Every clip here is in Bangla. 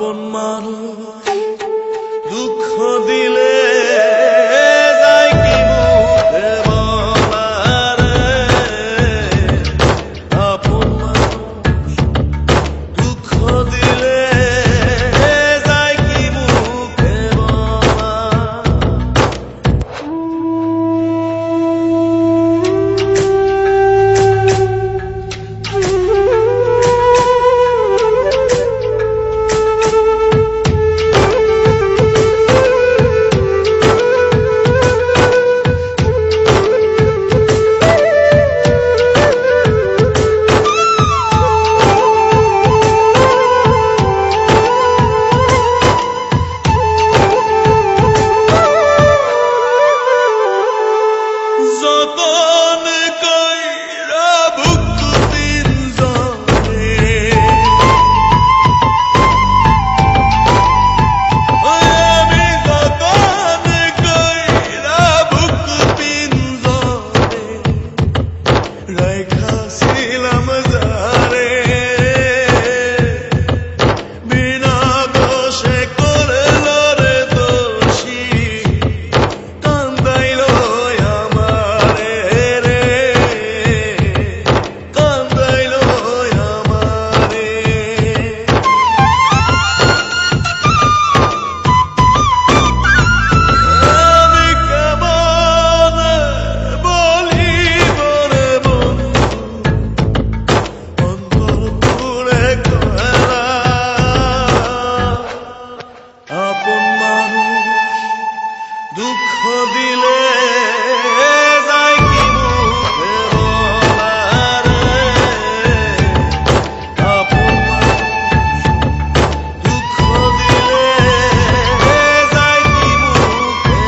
আপন মানুষ দুঃখ দিলে যায় কি মুখে বলা রে। আপন মানুষ দুঃখ দিলে যায় কি মুখে বলা। যতন কইরা বুক তিনজনে আমি যতন কইরা বুক তিনজনে রাইখাছিলাম যারে বিনা দোষে করল রে দোষী কান্দাইল দুঃখ দিলে যায় কি মুখে বলা রে। আপন মানুষ দুঃখ দিলে যায় কি মুখে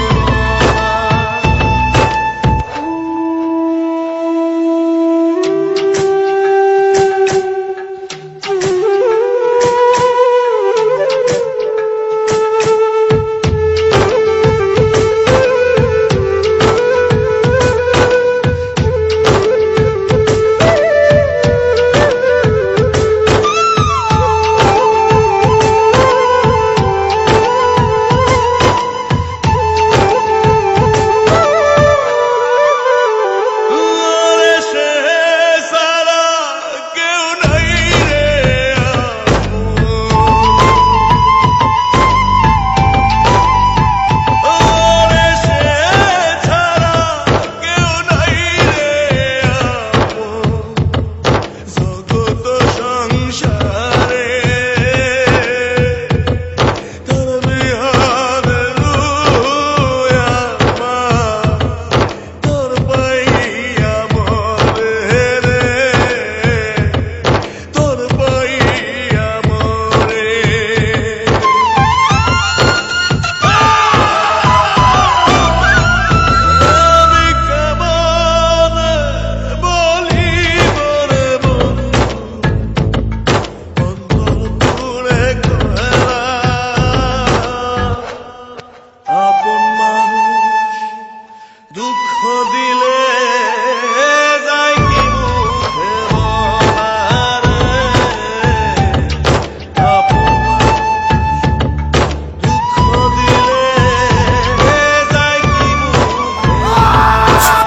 দুঃখ দিলে যায় কি মুখে বলা রে। আপন মানুষ দুঃখ দিলে যায় কি মুখে বলা।